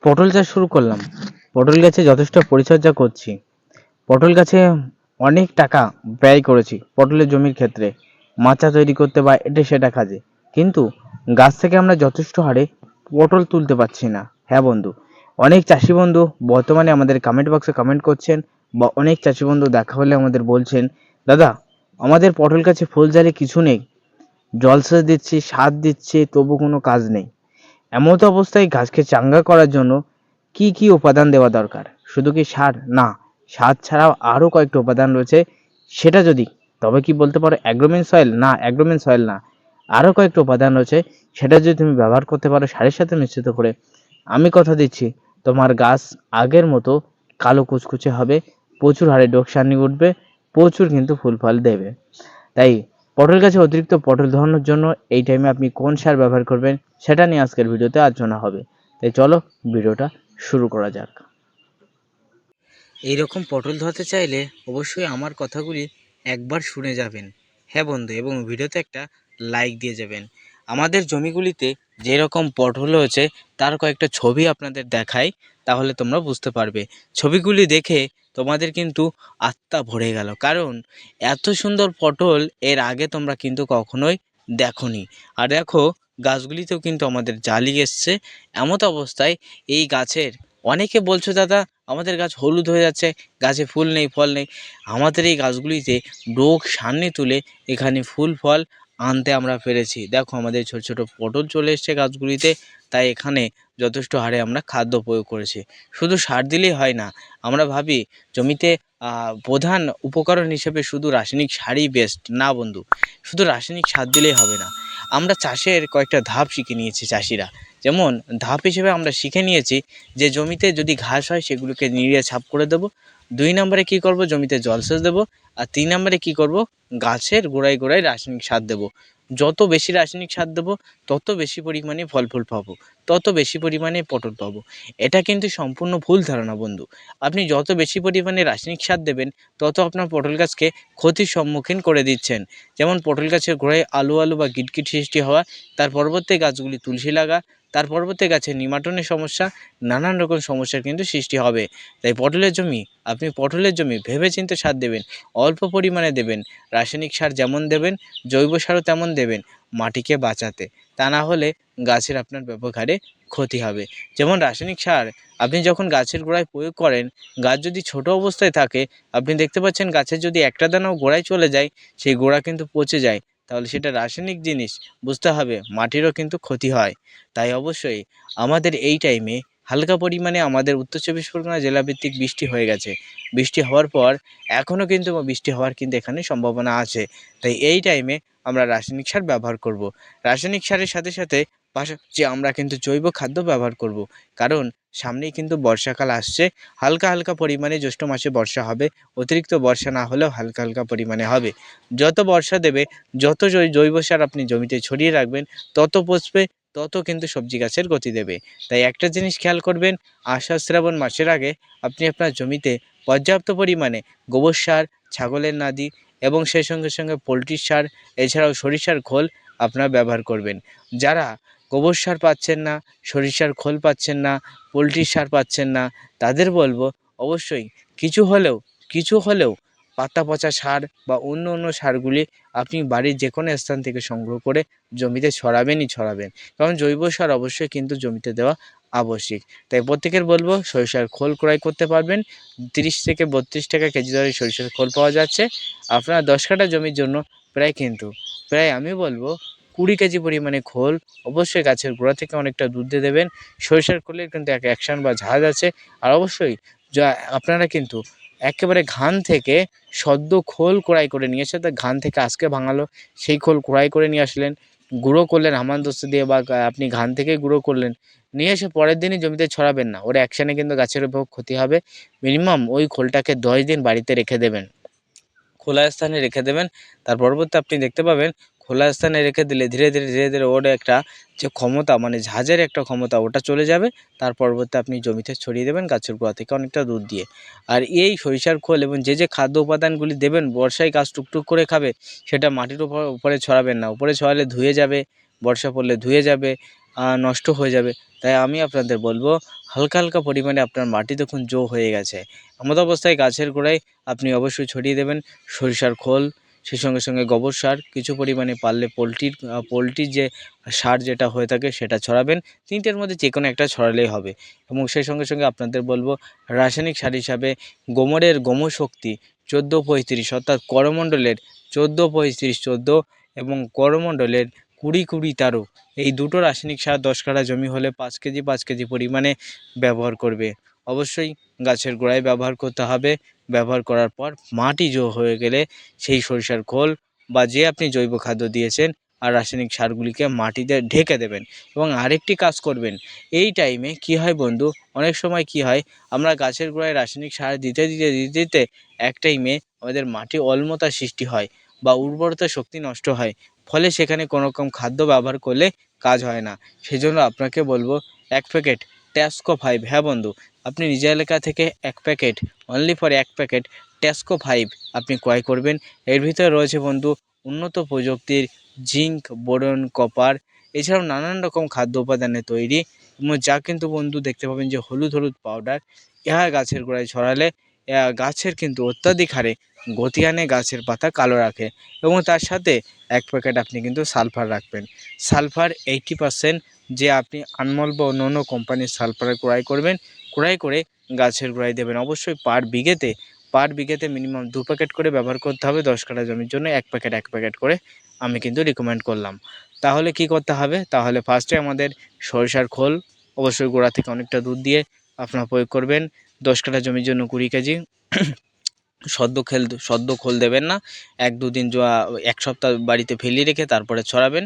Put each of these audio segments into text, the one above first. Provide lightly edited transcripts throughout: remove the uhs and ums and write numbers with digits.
পটল চাষ শুরু করলাম। পটল গাছে যথেষ্ট পরিচর্যা করছি। পটল গাছে অনেক টাকা ব্যয় করেছি পটলের জমির ক্ষেত্রে, মাচা তৈরি করতে বা এটা সেটা কাজে। কিন্তু গাছ থেকে আমরা যথেষ্ট হারে পটল তুলতে পারছি না। হ্যাঁ বন্ধু, অনেক চাষি বন্ধু বর্তমানে আমাদের কমেন্ট বক্সে কমেন্ট করছেন, বা অনেক চাষি বন্ধু দেখা হলে আমাদের বলছেন, দাদা আমাদের পটল গাছে ফুল জালে কিছু নেই, জলসেচ দিচ্ছি, সার দিচ্ছি, তবু কোনো কাজ নেই। এমতো অবস্থায় গাছকে চাঙ্গা করার জন্য কি কি উপাদান দেওয়া দরকার? শুধু কি সার? না, সার ছাড়াও আরো কয়েকটা উপাদান রয়েছে। সেটা যদি, তবে কি বলতে পারো অ্যাগ্রোমিন সয়েল? না, অ্যাগ্রোমিন সয়েল না, আরো কয়েকটা উপাদান রয়েছে। সেটা যদি তুমি ব্যবহার করতে পারো সারের সাথে মিশ্রিত করে, আমি কথা দিচ্ছি তোমার গাছ আগের মতো কালো কুচকুচে হবে, প্রচুর হারে ডোকসানি উঠবে, প্রচুর কিন্তু ফুল ফল দেবে। তাই পটল গাছে অতিরিক্ত পটল ধরানোর জন্য এই টাইমে আপনি কোন সার ব্যবহার করবেন সেটা নিয়ে আজকের ভিডিওতে আলোচনা হবে। তাই চলো ভিডিওটা শুরু করা যাক। এইরকম পটল ধরতে চাইলে অবশ্যই আমার কথাগুলি একবার শুনে যাবেন। হ্যাঁ বন্ধু, এবং ভিডিওতে একটা লাইক দিয়ে যাবেন। আমাদের জমিগুলিতে যেরকম পটল হয়েছে তার কয়েকটা ছবি আপনাদের দেখাই, তাহলে তোমরা বুঝতে পারবে। ছবিগুলি দেখে তোমাদের কিন্তু আত্মা ভরে গেল, কারণ এত সুন্দর পটল এর আগে তোমরা কিন্তু কখনোই দেখোনি। আর দেখো গাছগুলিতেও কিন্তু আমাদের জালি এসছে। এমত অবস্থায় এই গাছের অনেকে বলছো, দাদা আমাদের গাছ হলুদ হয়ে যাচ্ছে, গাছে ফুল নেই, ফল নেই। আমাদের এই গাছগুলিতে রোগ সামনে তুলে এখানে ফুল ফল আনতে আমরা পেরেছি। দেখো আমাদের ছোট ছোট পটল চলে এসছে গাছগুলিতে, তাই এখানে যথেষ্ট হারে আমরা খাদ্য প্রয়োগ করেছি। শুধু সার দিলেই হয় না, আমরা ভাবি জমিতে প্রধান উপকরণ হিসেবে শুধু রাসায়নিক সারই বেস্ট। না বন্ধু, শুধু রাসায়নিক সার দিলেই হবে না। আমরা চাষের কয়েকটা ধাপ শিখে নিয়েছি চাষিরা। যেমন ধাপ হিসেবে আমরা শিখে নিয়েছি যে জমিতে যদি ঘাস হয় সেগুলোকে নিড়িয়ে ছাপ করে দেবো। 2 নম্বরে কী করব, জমিতে জলসেচ দেবো। আর 3 নম্বরে কী করব, গাছের গোড়ায় গোড়ায় রাসায়নিক সার দেবো। যত বেশি রাসায়নিক সার দেবো তত বেশি পরিমাণে ফল ফুল পাবো, তত বেশি পরিমাণে পটল পাবো। এটা কিন্তু সম্পূর্ণ ভুল ধারণা বন্ধু। আপনি যত বেশি পরিমাণে রাসায়নিক সার দেবেন তত আপনার পটল গাছকে ক্ষতির সম্মুখীন করে দিচ্ছেন। যেমন পটল গাছের গোড়ায় আলু আলু বা গিটগিট সৃষ্টি হওয়া, তার পরবর্তী গাছগুলি তুলসী লাগা, তার পরবর্তী গাছে নিমাটনের সমস্যা, নানান রকম সমস্যার কিন্তু সৃষ্টি হবে। তাই আপনি পটলের জমি ভেবেচিন্তে সার দেবেন, অল্প পরিমাণে দেবেন। রাসায়নিক সার যেমন দেবেন, জৈব সারও তেমন দেবেন, মাটিকে বাঁচাতে। তা না হলে গাছের আপনার ব্যবহারে ক্ষতি হবে। যেমন রাসায়নিক সার আপনি যখন গাছের গোড়ায় প্রয়োগ করেন, গাছ যদি ছোট অবস্থায় থাকে, আপনি দেখতে পাচ্ছেন গাছের যদি একটা দানাও গোড়ায় চলে যায়, সেই গোড়া কিন্তু পচে যায়। তাহলে সেটা রাসায়নিক জিনিস, বুঝতে হবে মাটিরও কিন্তু ক্ষতি হয়। তাই অবশ্যই আমাদের এই টাইমে হালকা পরিমাণে আমাদের উত্তর চব্বিশ পরগনা জেলাভিত্তিক বৃষ্টি হয়ে গেছে। বৃষ্টি হওয়ার পর এখনও কিন্তু বৃষ্টি হওয়ার কিন্তু এখানে সম্ভাবনা আছে। তাই এই টাইমে আমরা রাসায়নিক সার ব্যবহার করব। রাসায়নিক সারের সাথে সাথে পাশাপাশি আমরা কিন্তু জৈব খাদ্য ব্যবহার করব, কারণ সামনেই কিন্তু বর্ষাকাল আসছে। হালকা হালকা পরিমাণে জ্যৈষ্ঠ মাসে বর্ষা হবে, অতিরিক্ত বর্ষা না হলেও হালকা হালকা পরিমাণে হবে। যত বর্ষা দেবে, যত জৈব সার আপনি জমিতে ছড়িয়ে রাখবেন, তত পচবে, তত কিন্তু সবজি গাছের গতি দেবে। তাই একটা জিনিস খেয়াল করবেন, আষাঢ় শ্রাবণ মাসের আগে আপনি আপনার জমিতে পর্যাপ্ত পরিমাণে গোবর সার, ছাগলের নাদি এবং সেই সঙ্গে সঙ্গে পোলট্রির সার, এছাড়াও সরিষার খোল আপনারা ব্যবহার করবেন। যারা গোবর সার পাচ্ছেন না, সরিষার খোল পাচ্ছেন না, পোলট্রির সার পাচ্ছেন না, তাদের বলবো অবশ্যই কিছু হলেও পাতা পচা সার বা অন্য অন্য সারগুলি আপনি বাড়ির যে কোনো স্থান থেকে সংগ্রহ করে জমিতে ছড়াবেন। কারণ জৈব সার অবশ্যই কিন্তু জমিতে দেওয়া আবশ্যিক। তাই প্রত্যেকের বলবো সরিষার খোল ক্রয় করতে পারবেন। 30 থেকে 32 টাকা কেজি দরে সরিষার খোল পাওয়া যাচ্ছে। আপনার 10 কাঠা জমির জন্য প্রায় আমি বলবো 20 কেজি পরিমাণে খোল অবশ্যই গাছের গোড়া থেকে অনেকটা দুধ দিয়ে দেবেন। সরিষার খোলের কিন্তু এক অ্যাকশন বা ঝাঁজ আছে। আর অবশ্যই যা আপনারা কিন্তু একেবারে ঘান থেকে সদ্য খোল কুড়াই করে নিয়ে এসে, তা ঘান থেকে আজকে ভাঙালো সেই খোল কুড়াই করে নিয়ে আসলেন, গুঁড়ো করলেন হামানদিস্তা দিয়ে, বা আপনি ঘান থেকেই গুঁড়ো করলেন, নিয়ে এসে পরের দিনই জমিতে ছড়াবেন না। ওর অ্যাকশানে কিন্তু গাছের উপর ক্ষতি হবে। মিনিমাম ওই খোলটাকে 10 দিন বাড়িতে রেখে দেবেন, খোলা স্থানে রেখে দেবেন। তার পরবর্তী আপনি দেখতে পাবেন খোলা স্থানে রেখে দিলে ধীরে ধীরে ওর একটা যে ক্ষমতা, মানে ঝাঁজের একটা ক্ষমতা, ওটা চলে যাবে। তার পরবর্তী আপনি জমিতে ছড়িয়ে দেবেন গাছের গোড়া থেকে অনেকটা দুধ দিয়ে। আর এই সরিষার খোল এবং যে খাদ্য উপাদানগুলি দেবেন, বর্ষায় গাছ টুকটুক করে খাবে, সেটা মাটির উপরে ছড়াবেন না। উপরে ছড়ালে ধুয়ে যাবে, বর্ষা পড়লে ধুয়ে যাবে। নষ্ট হয়ে যাবে। তাই আমি আপনাদের বলবো হালকা হালকা পরিমাণে আপনার মাটি দেখুন জো হয়ে গেছে, এমত অবস্থায় গাছের গোড়ায় আপনি অবশ্যই ছড়িয়ে দেবেন সরিষার খোল, সেই সঙ্গে সঙ্গে গোবর সার, কিছু পরিমাণে পারলে পোলট্রির যে সার যেটা হয়ে থাকে সেটা ছড়াবেন। তিনটের মধ্যে যে কোনো একটা ছড়ালেই হবে। এবং সেই সঙ্গে সঙ্গে আপনাদের বলবো রাসায়নিক সার হিসাবে গোমরের গোমর শক্তি 14-35 অর্থাৎ করমণ্ডলের 14-35-14 এবং করমণ্ডলের 20-20-13 এই দুটো রাসায়নিক সার 10 কাঠা জমি হলে 5 কেজি পরিমাণে ব্যবহার করবে। অবশ্যই গাছের গোড়ায় ব্যবহার করতে হবে। ব্যবহার করার পর মাটি হয়ে গেলে সেই সরিষার খোল বা যে আপনি জৈব খাদ্য দিয়েছেন আর রাসায়নিক সারগুলিকে মাটিতে ঢেকে দেবেন। এবং আরেকটি কাজ করবেন, এই টাইমে কি হয় বন্ধু, অনেক সময় কি হয় আমরা গাছের গোড়ায় রাসায়নিক সার দিতে দিতে দিতে দিতে এক টাইমে আমাদের মাটি অম্লতার সৃষ্টি হয় বা উর্বরতা শক্তি নষ্ট হয়, ফলে সেখানে কোনো রকম খাদ্য ব্যবহার করলে কাজ হয় না। সেজন্য আপনাকে বলবো 1 প্যাকেট ট্যাস্কো 5, হ্যাঁ বন্ধু, আপনি নিজের এলাকা থেকে 1 প্যাকেট, অনলি ফর 1 প্যাকেট ট্যাস্কো 5 আপনি ক্রয় করবেন। এর ভিতরে রয়েছে বন্ধু উন্নত প্রযুক্তির জিঙ্ক, বোরন, কপার, এছাড়াও নানান রকম খাদ্য উপাদানে তৈরি এবং যা কিন্তু বন্ধু দেখতে পাবেন যে হলুদ হলুদ পাউডার, ইহা গাছের গোড়ায় ছড়ালে গাছের কিন্তু অত্যাধিক হারে গতি আনে, গাছের পাতা কালো রাখে। এবং তার সাথে 1 প্যাকেট আপনি কিন্তু সালফার রাখবেন। সালফার 80%, যে আপনি আনমল বা অন্য অন্য কোম্পানির সালফার ক্রয় করবেন, ক্রয় করে গাছের গোড়ায় দেবেন। অবশ্যই পার বিঘেতে মিনিমাম 2 প্যাকেট করে ব্যবহার করতে হবে। 10 কাঠা জমির জন্য 1 প্যাকেট করে আমি কিন্তু রিকমেন্ড করলাম। তাহলে কি করতে হবে, তাহলে ফার্স্টে আমাদের সরিষার খোল অবশ্যই গোড়া থেকে অনেকটা দূর দিয়ে আপনারা প্রয়োগ করবেন। 10 কাঠা জমির জন্য 20 কেজি। সদ্য খোল দেবেন না, 1-2 দিন 1 সপ্তাহ বাড়িতে ফেলিয়ে রেখে তারপরে ছড়াবেন।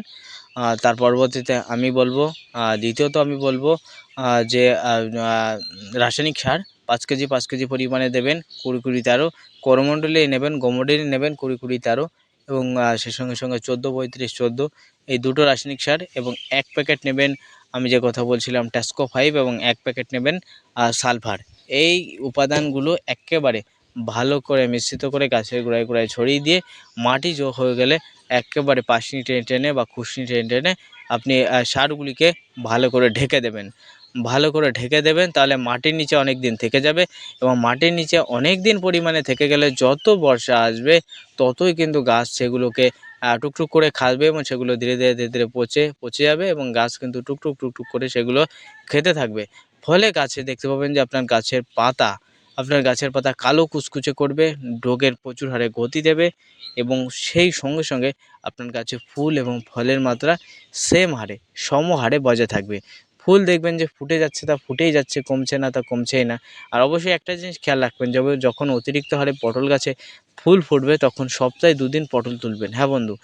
তার পরবর্তীতে আমি বলবো দ্বিতীয়ত আমি বলবো যে রাসায়নিক সার 5 কেজি পরিমাণে দেবেন, 20-20-13 করমণ্ডলে নেবেন, গোমরেরই নেবেন 20-20-13 এবং সে সঙ্গে সঙ্গে 14-35-14 এই দুটো রাসায়নিক সার এবং 1 প্যাকেট নেবেন আমি যে কথা বলছিলাম ট্যাস্কো 5 এবং 1 প্যাকেট নেবেন সালফার। এই উপাদানগুলো একেবারে ভালো করে মিশ্রিত করে গাছের গোড়ায় গোড়ায় ছড়িয়ে দিয়ে মাটি হয়ে গেলে একেবারে পাশনি টেনে টেনে বা খুশনি টেনে টেনে আপনি সারগুলিকে ভালো করে ঢেকে দেবেন। ভালো করে ঢেকে দেবেন, তাহলে মাটির নিচে অনেক দিন থেকে যাবে এবং মাটির নিচে অনেক দিন পরিমাণে থেকে গেলে যত বর্ষা আসবে ততই কিন্তু গাছ সেগুলোকে টুকটুক করে খাবে এবং সেগুলো ধীরে ধীরে ধীরে ধীরে পচে যাবে এবং গাছ কিন্তু টুকটুক করে সেগুলো খেতে থাকবে। ফলে গাছে দেখতে পাবেন যে আপনার গাছের পাতা কালো কুচকুচে করবে, রোগের প্রচুর হারে গতি দেবে এবং সেই সঙ্গে সঙ্গে আপনার গাছে ফুল এবং ফলের মাত্রা সমহারে বজায় থাকবে। ফুল দেখবেন যে ফুটে যাচ্ছে তা ফুটেই যাচ্ছে, কমছে না তা কমছেই না। আর অবশ্যই একটা জিনিস খেয়াল রাখবেন, যখন অতিরিক্ত হারে পটল গাছে ফুল ফুটবে তখন সপ্তাহে 2 দিন পটল তুলবেন। হ্যাঁ বন্ধু,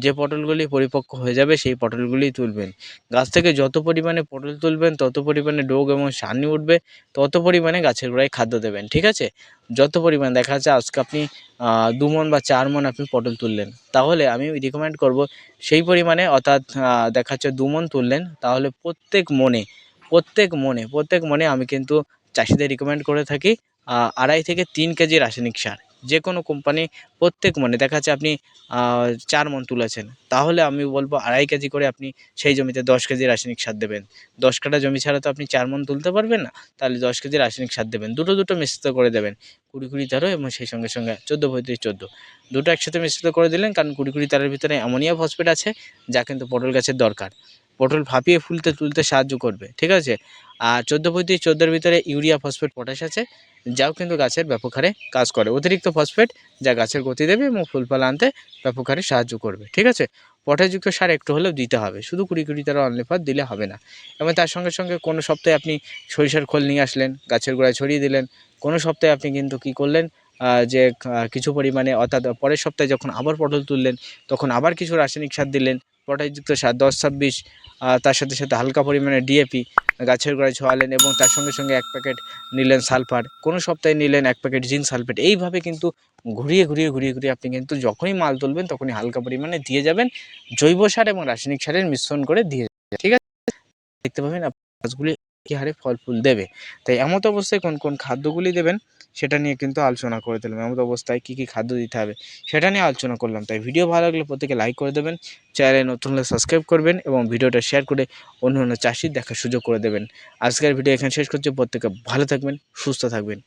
যে পটলগুলি পরিপক্ক হয়ে যাবে সেই পটলগুলি তুলবেন। গাছ থেকে যত পরিমাণে পটল তুলবেন তত পরিমাণে ডোগ এবং ছানি উঠবে, তত পরিমাণে গাছের গোড়ায় খাদ্য দেবেন। ঠিক আছে, যত পরিমাণ দেখা যাচ্ছে আজকে আপনি 2 মণ বা 4 মণ আপনি পটল তুললেন, তাহলে আমি রিকমেন্ড করব সেই পরিমাণে, অর্থাৎ দেখা যাচ্ছে 2 মণ তুললেন, তাহলে প্রত্যেক মণে আমি কিন্তু চাষিদের রিকমেন্ড করে থাকি 2.5 থেকে 3 কেজি রাসায়নিক সার। যে কোনো কোম্পানি প্রত্যেক মণে দেখা যাচ্ছে আপনি 4 মণ তুলেছেন, তাহলে আমি বলবো 2.5 কেজি করে আপনি সেই জমিতে 10 কেজি রাসায়নিক সার দেবেন। 10 কাঠা জমি ছাড়া তো আপনি 4 মণ তুলতে পারবেন না, তাহলে 10 কেজি রাসায়নিক সার দেবেন। দুটো মিশ্রিত করে দেবেন, 20-20-13 এবং সেই সঙ্গে সঙ্গে 14-35-14 দুটো একসাথে মিশ্রিত করে দিলেন, কারণ 20-20-13 ভিতরে অ্যামোনিয়া ফসফেট আছে যা কিন্তু পটল গাছের দরকার। পটল ফাঁপিয়ে তুলতে সাহায্য করবে। ঠিক আছে, আর 14-35-14 ভিতরে ইউরিয়া, ফসফেট, পটাশ আছে, যাও কিন্তু গাছের ব্যাপক হারে কাজ করে। অতিরিক্ত ফসফেট যা গাছের গতি দেবে এবং ফুল ফল আনতে ব্যাপক হারে সাহায্য করবে। ঠিক আছে, পটাশযুক্ত সার একটু হলেও দিতে হবে, শুধু 20-20-13 অনলি ফর দিলে হবে না। এবং তার সঙ্গে সঙ্গে কোনো সপ্তাহে আপনি সরিষার খোল নিয়ে আসলেন, গাছের গোড়ায় ছড়িয়ে দিলেন। কোনো সপ্তাহে আপনি কিন্তু কী করলেন, যে কিছু পরিমাণে, অর্থাৎ পরের সপ্তাহে যখন আবার পটল তুললেন তখন আবার কিছু রাসায়নিক সার দিলেন, পটাশযুক্ত সার 10-26, তার সাথে সাথে হালকা পরিমাণে ডিএপি গাছের গোড়ায় ছড়ালেন এবং তার সঙ্গে সঙ্গে 1 প্যাকেট নিলেন সালফার, কোনো সপ্তাহে নিলেন 1 প্যাকেট জিঙ্ক সালফেট। এইভাবে কিন্তু ঘুরিয়ে আপনি কিন্তু যখনই মাল তুলবেন তখনই হালকা পরিমাণে দিয়ে যাবেন, জৈব সার এবং রাসায়নিক সারের মিশ্রণ করে দিয়ে যাবেন। ঠিক আছে, দেখতে পাবেন আপনার গাছগুলি কী হারে ফল ফুল দেবে। তাই এমত অবস্থায় কোন কোন খাদ্যগুলি দেবেন সেটা নিয়ে কিন্তু আলোচনা করে দিলাম। এমত অবস্থায় কী কী খাদ্য দিতে হবে সেটা নিয়ে আলোচনা করলাম। তাই ভিডিও ভালো লাগলে প্রত্যেকে লাইক করে দেবেন, চ্যানেলে নতুন হলে সাবস্ক্রাইব করবেন এবং ভিডিওটা শেয়ার করে অন্য অন্য চাষির দেখার সুযোগ করে দেবেন। আজকের ভিডিও এখানে শেষ করছি। প্রত্যেকে ভালো থাকবেন, সুস্থ থাকবেন।